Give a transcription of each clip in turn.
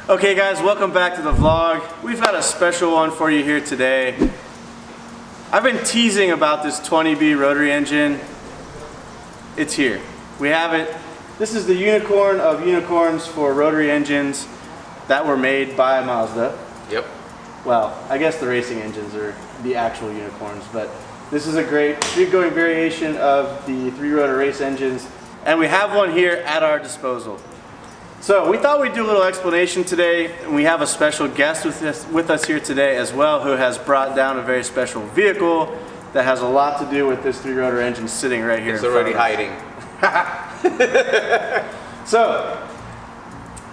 Okay guys, welcome back to the vlog. We've got a special one for you here today. I've been teasing about this 20B rotary engine. It's here. We have it. This is the unicorn of unicorns for rotary engines that were made by Mazda. Yep. Well, I guess the racing engines are the actual unicorns, but this is a great street-going variation of the three-rotor race engines, and we have one here at our disposal. So we thought we'd do a little explanation today, and we have a special guest with us here today as well, who has brought down a very special vehicle that has a lot to do with this three-rotor engine sitting right here. It's already hiding. So,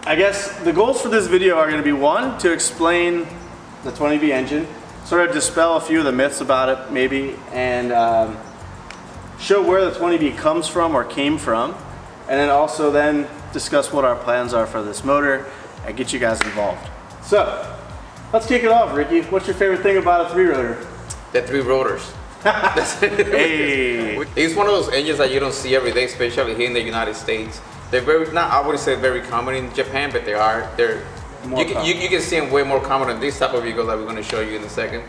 I guess the goals for this video are going to be, one, to explain the 20B engine, sort of dispel a few of the myths about it maybe, and show where the 20B comes from or came from, and then also then discuss what our plans are for this motor and get you guys involved. So, let's kick it off, Ricky. What's your favorite thing about a three-rotor? The three rotors. Hey. It's one of those engines that you don't see every day, especially here in the United States. They're very, not I wouldn't say very common in Japan, but they are. You can see them way more common than this type of vehicle that we're going to show you in a second.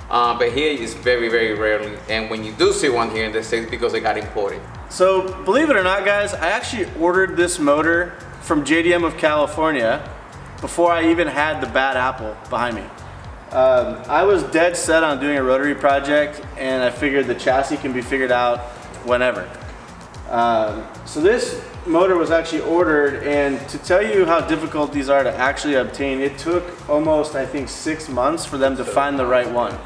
But here it's very, very rarely. And when you do see one here in the States, because they got imported. So believe it or not, guys, I actually ordered this motor from JDM of California before I even had the bad apple behind me. I was dead set on doing a rotary project, and I figured the chassis can be figured out whenever. So this motor was actually ordered, and to tell you how difficult these are to actually obtain, it took almost, I think, 6 months for them to find the right one.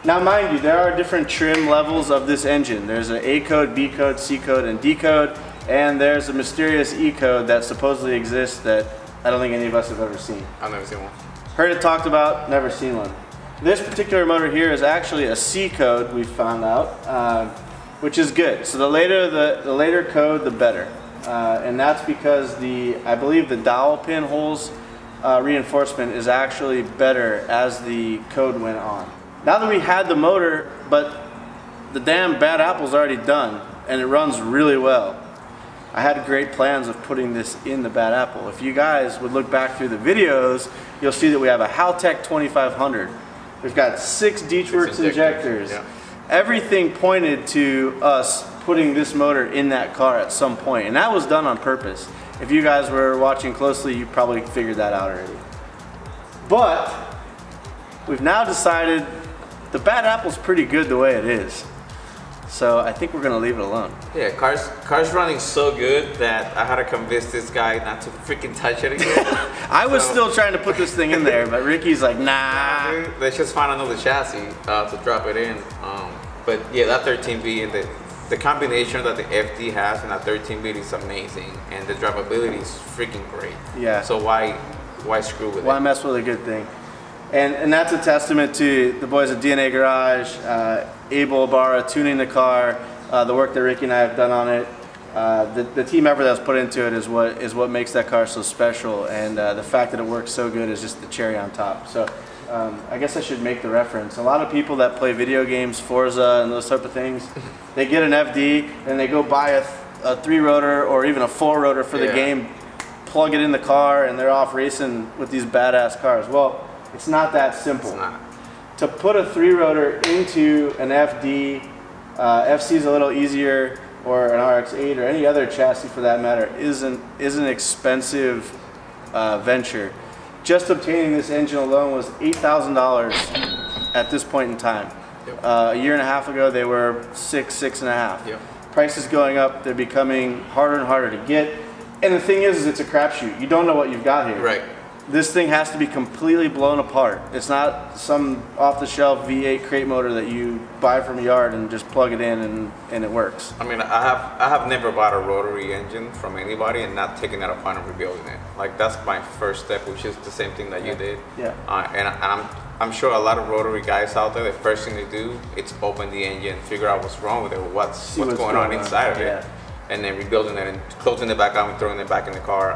Now mind you, there are different trim levels of this engine. There's an A code, B code, C code, and D code, and there's a mysterious E code that supposedly exists that I don't think any of us have ever seen. I've never seen one. Heard it talked about, never seen one. This particular motor here is actually a C code, we found out, which is good. So the later code, the better. And that's because I believe the dowel pin holes reinforcement is actually better as the code went on. Now that we had the motor, but the damn bad apple's already done, and it runs really well. I had great plans of putting this in the bad apple. If you guys would look back through the videos, you'll see that we have a Haltech 2500. We've got 6 Deechworks injectors. Yeah. Everything pointed to us putting this motor in that car at some point, and that was done on purpose. If you guys were watching closely, you probably figured that out already. But we've now decided the bad apple's pretty good the way it is. So I think we're gonna leave it alone. Yeah, car's running so good that I had to convince this guy not to freaking touch it again. I was still trying to put this thing in there, but Ricky's like, nah. Dude, let's just find another chassis to drop it in. But yeah, that 13B and the combination that the FD has in that 13B is amazing, and the drivability is freaking great. Yeah. So why screw with it? Why mess with a good thing? And that's a testament to the boys at DNA Garage, Abel Barra tuning the car, the work that Ricky and I have done on it. The team effort that's put into it is what makes that car so special, and the fact that it works so good is just the cherry on top. So I guess I should make the reference. A lot of people that play video games, Forza and those type of things, they get an FD and they go buy a 3-rotor or even a 4-rotor for the game, plug it in the car, and they're off racing with these badass cars. Well, it's not that simple. It's not. To put a 3-rotor into an FD, FC is a little easier, or an RX-8 or any other chassis for that matter, is an expensive venture. Just obtaining this engine alone was $8,000 at this point in time. Yep. A year and a half ago they were six and a half. Yep. Prices going up, they're becoming harder and harder to get. And the thing is it's a crapshoot. You don't know what you've got here. Right. This thing has to be completely blown apart. It's not some off-the-shelf V8 crate motor that you buy from a yard and just plug it in and it works. I mean, I have never bought a rotary engine from anybody and not taking it apart and rebuilding it. Like, that's my first step, which is the same thing that you did. Yeah. And I'm sure a lot of rotary guys out there, the first thing they do, it's open the engine, figure out what's wrong with it, what's going on inside of it, and then rebuilding it and closing it back out and throwing it back in the car.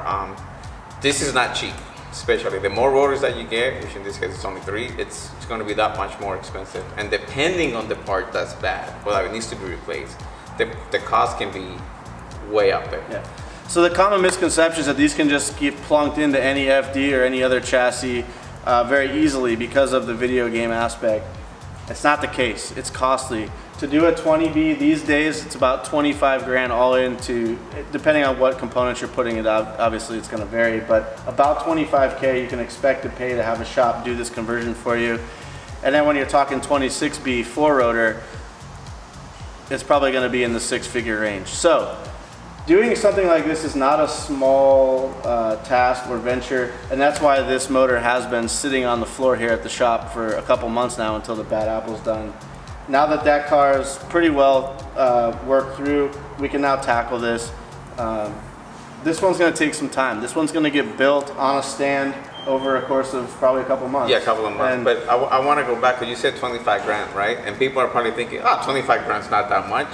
This is not cheap. Especially the more rotors that you get, which in this case it's only 3, it's going to be that much more expensive. And depending on the part that's bad, well, it needs to be replaced, the cost can be way up there. Yeah. So the common misconception is that these can just get plunked into any FD or any other chassis very easily because of the video game aspect. It's not the case. It's costly. To do a 20B these days, it's about 25 grand all in, depending on what components you're putting it out. Obviously it's going to vary, but about 25K you can expect to pay to have a shop do this conversion for you. And then when you're talking 26B 4-rotor, it's probably going to be in the 6-figure range. So doing something like this is not a small task or venture, and that's why this motor has been sitting on the floor here at the shop for a couple months now until the bad apple's done. Now that that car is pretty well worked through, we can now tackle this. This one's going to take some time. This one's going to get built on a stand over a course of probably a couple months. Yeah, a couple of months. And but I want to go back, because you said 25 grand, right? And people are probably thinking, oh, 25 grand's not that much.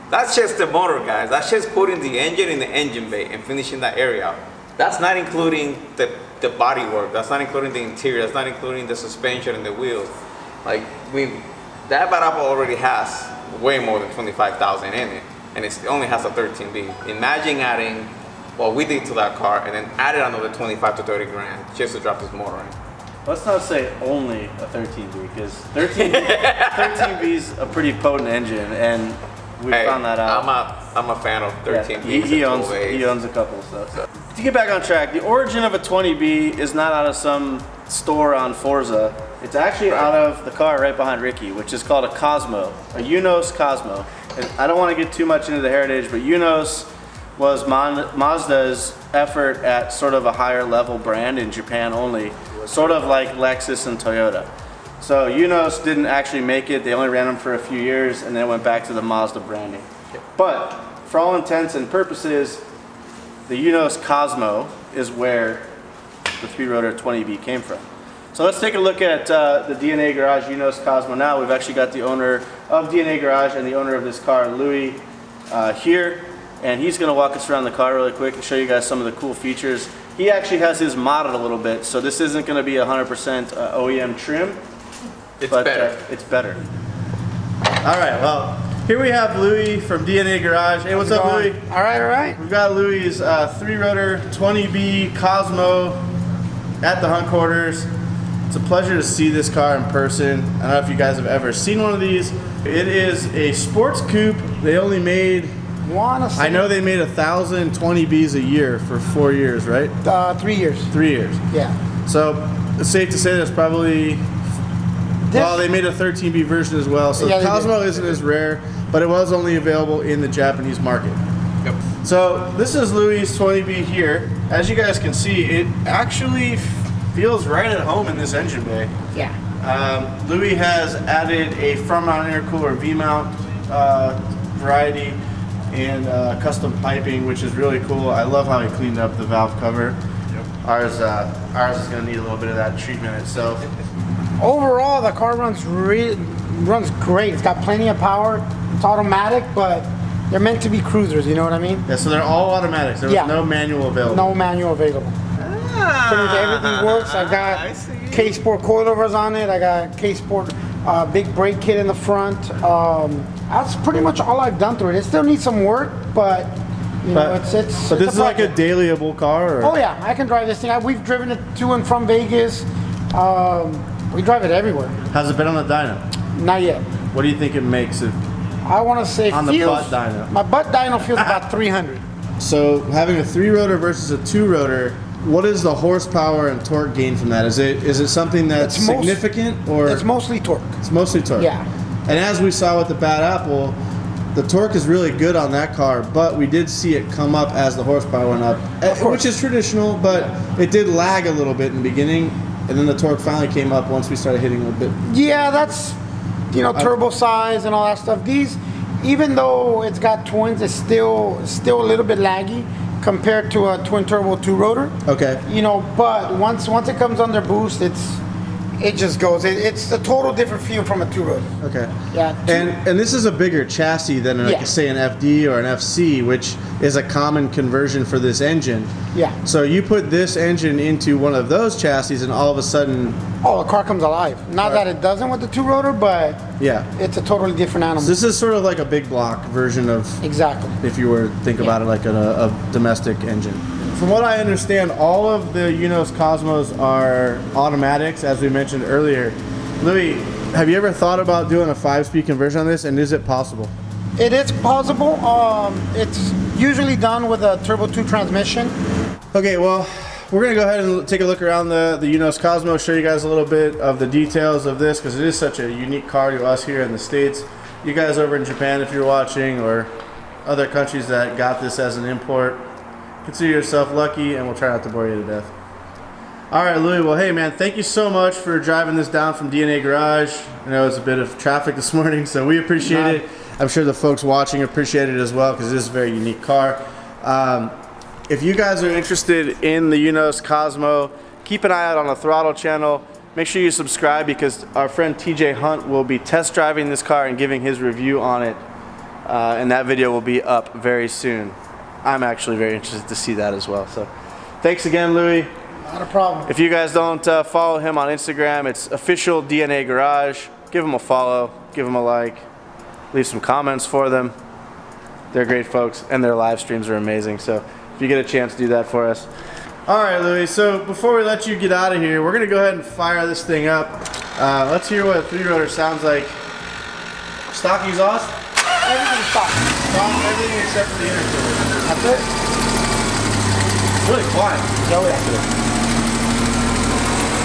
That's just the motor, guys. That's just putting the engine in the engine bay and finishing that area out. That's not including the body work. That's not including the interior. That's not including the suspension and the wheels. Like, that bad apple already has way more than 25,000 in it, and it only has a 13B. Imagine adding what we did to that car and then added another 25 to 30 grand just to drop this motor in. Let's not say only a 13B, because 13B is a pretty potent engine, and we found that out. I'm a fan of 13B. Yeah, he owns a couple, so. To get back on track, the origin of a 20B is not out of some store on Forza. It's actually out of the car right behind Ricky, which is called a Cosmo, a Unos Cosmo. And I don't want to get too much into the heritage, but Unos was Mazda's effort at sort of a higher level brand in Japan only, sort of like Lexus and Toyota. So Unos didn't actually make it. They only ran them for a few years and then went back to the Mazda branding. But for all intents and purposes, the Unos Cosmo is where the 3-rotor 20B came from. So let's take a look at the DNA Garage Unos Cosmo now. We've actually got the owner of DNA Garage and the owner of this car, Louie, here. And he's going to walk us around the car really quick and show you guys some of the cool features. He actually has his modded a little bit, so this isn't going to be 100% OEM trim. It's better. It's better. All right, well, here we have Louie from DNA Garage. Hey, what's up, Louie? All right, all right. We've got Louie's 3-rotor 20B Cosmo at the Hunt Quarters. It's a pleasure to see this car in person. I don't know if you guys have ever seen one of these. It is a sports coupe. They only made, I know they made 1,000 20Bs a year for 4 years, right? 3 years. 3 years. Yeah. So it's safe to say that's probably, well, they made a 13B version as well. So yeah, the Cosmo isn't as rare, but it was only available in the Japanese market. Yep. So this is Louie's 20B here. As you guys can see, it actually feels right at home in this engine bay. Yeah. Louie has added a front mount intercooler V-mount variety and custom piping, which is really cool. I love how he cleaned up the valve cover. Yep. Ours is going to need a little bit of that treatment itself. Overall, the car runs great. It's got plenty of power. It's automatic, but they're meant to be cruisers. You know what I mean? Yeah. So they're all automatics. There was no manual available. No manual available. Pretty much everything works. I got K-Sport coilovers on it. I got K-Sport big brake kit in the front. That's pretty much all I've done through it. It still needs some work, but you know, it's But this is like a dailyable car? Or? Oh yeah, I can drive this thing. We've driven it to and from Vegas. We drive it everywhere. How's it been on the dyno? Not yet. What do you think it makes? I want to say on the butt dyno. My butt dyno feels about 300. So having a 3-rotor versus a 2-rotor, what is the horsepower and torque gain from that? Is it something that's significant, or it's mostly torque? It's mostly torque. Yeah. And as we saw with the Bad Apple, the torque is really good on that car, but we did see it come up as the horsepower went up, which is traditional, but it did lag a little bit in the beginning, and then the torque finally came up once we started hitting a bit. Yeah, that's, you know, turbo size and all that stuff. These, even though it's got twins, it's still a little bit laggy compared to a twin turbo 2-rotor. Okay. You know, but once it comes under boost, it just goes. It's a total different feel from a two-rotor. Okay. Yeah. And this is a bigger chassis than like say an FD or an FC, which is a common conversion for this engine. Yeah. So you put this engine into one of those chassis, and all of a sudden, oh, the car comes alive. Not that it doesn't with the two-rotor, but yeah, it's a totally different animal. So this is sort of like a big block version of exactly. If you were to think about it like a domestic engine. From what I understand, all of the Unos Cosmos are automatics, as we mentioned earlier. Louie, have you ever thought about doing a 5-speed conversion on this, and is it possible? It is possible. It's usually done with a Turbo 2 transmission. Okay, well, we're going to go ahead and take a look around the Unos Cosmo, show you guys a little bit of the details of this, because it is such a unique car to us here in the States. You guys over in Japan, if you're watching, or other countries that got this as an import, consider yourself lucky, and we'll try not to bore you to death. All right, Louie, well, hey, man, thank you so much for driving this down from DNA Garage. I know it was a bit of traffic this morning, so we appreciate it. I'm sure the folks watching appreciate it as well, because it is a very unique car. If you guys are interested in the Unos Cosmo, keep an eye out on the Throttle channel. Make sure you subscribe, because our friend TJ Hunt will be test driving this car and giving his review on it. And that video will be up very soon. I'm actually very interested to see that as well. So thanks again, Louie. Not a problem. If you guys don't follow him on Instagram, it's official DNA Garage. Give him a follow, give him a like, leave some comments for them. They're great folks, and their live streams are amazing. So if you get a chance, do that for us. All right, Louie, so before we let you get out of here, we're gonna go ahead and fire this thing up. Let's hear what a 3-rotor sounds like. Stock exhaust? Everything's stock. Everything except for the intercooler. That's it. It's really quiet. Oh, yeah.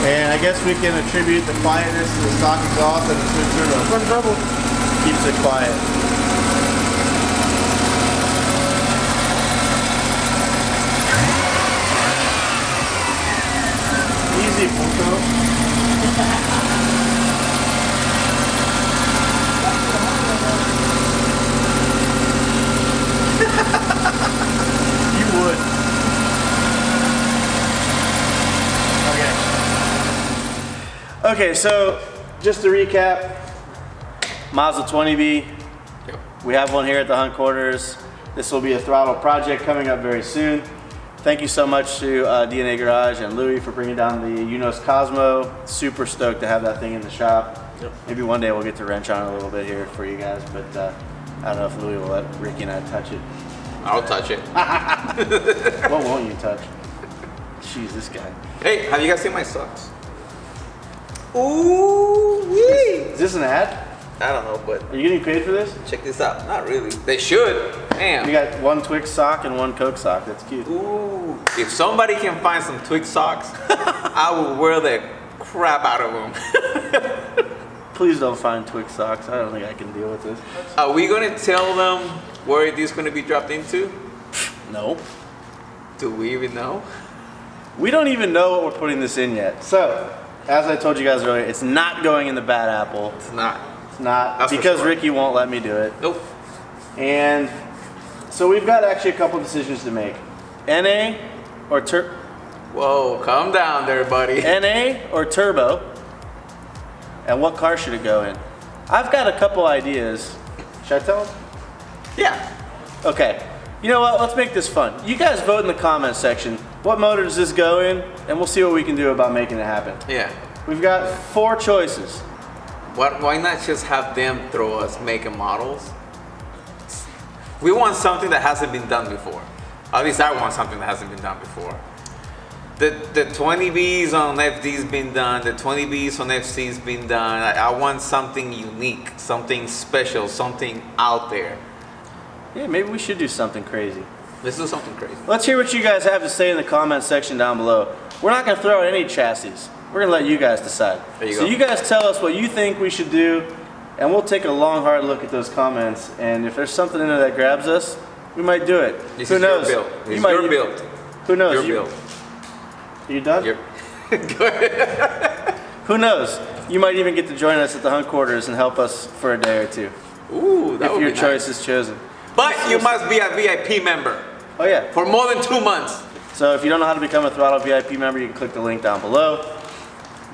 And I guess we can attribute the quietness to the stock exhaust and the twin turbo. Twin turbo keeps it quiet. Easy, Punto. You would. Okay, so just to recap, Mazda 20B. Yep. We have one here at the Hunt Quarters. This will be a throttle project coming up very soon. Thank you so much to DNA Garage and Louie for bringing down the Unos Cosmo. Super stoked to have that thing in the shop. Yep. Maybe one day we'll get to wrench on it a little bit here for you guys, but I don't know if Louie will let Ricky and I touch it. I'll touch it. What won't you touch? Jeez, this guy. Hey, have you guys seen my socks? Ooh, wee! Is this an ad? I don't know, but are you getting paid for this? Check this out. Not really. They should. Damn. You got one Twix sock and one Coke sock. That's cute. Ooh. If somebody can find some Twix socks, I will wear the crap out of them. Please don't find Twix socks. I don't think I can deal with this. Are we gonna tell them where this is gonna be dropped into? No. Do we even know? We don't even know what we're putting this in yet. So, as I told you guys earlier, it's not going in the bad apple. It's not. It's not. That's because sure. Ricky won't let me do it. Nope. And so we've got actually a couple decisions to make. NA or Whoa, calm down there, buddy. NA or turbo. And what car should it go in? I've got a couple ideas. Should I tell them? Yeah. Okay. You know what? Let's make this fun. You guys vote in the comment section. What motor does this go in? And we'll see what we can do about making it happen. Yeah. We've got 4 choices. Why not just have them throw us making models? We want something that hasn't been done before. At least I want something that hasn't been done before. The 20Bs on FD's been done. The 20Bs on FC's been done. I want something unique, something special, something out there. Yeah, maybe we should do something crazy. Let's do something crazy. Let's hear what you guys have to say in the comment section down below. We're not going to throw out any chassis. We're going to let you guys decide. There you go. So you guys tell us what you think we should do, and we'll take a long, hard look at those comments. And if there's something in there that grabs us, we might do it. This Who is knows? your build. This is might your build. Who knows? Your build. You done? Yep. Go ahead. Who knows? You might even get to join us at the Hunt Quarters and help us for a day or two. Ooh, that would be if your nice. choice is chosen. But you must be a VIP member. Oh yeah. For more than 2 months. So if you don't know how to become a Throttle VIP member, you can click the link down below.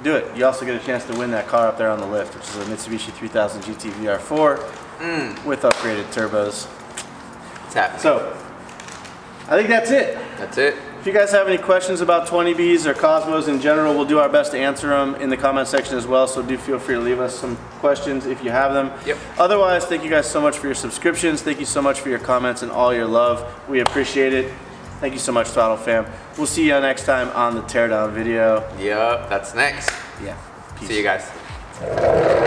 do it. You also get a chance to win that car up there on the lift, which is a Mitsubishi 3000 GT VR4 with upgraded turbos. It's happening. So, I think that's it. That's it. If you guys have any questions about 20Bs or Cosmos in general, we'll do our best to answer them in the comment section as well, so do feel free to leave us some questions if you have them. Yep. Otherwise, thank you guys so much for your subscriptions. Thank you so much for your comments and all your love. We appreciate it. Thank you so much, Throttle fam. We'll see you next time on the teardown video. Yep, that's next. Yeah. Peace. See you guys.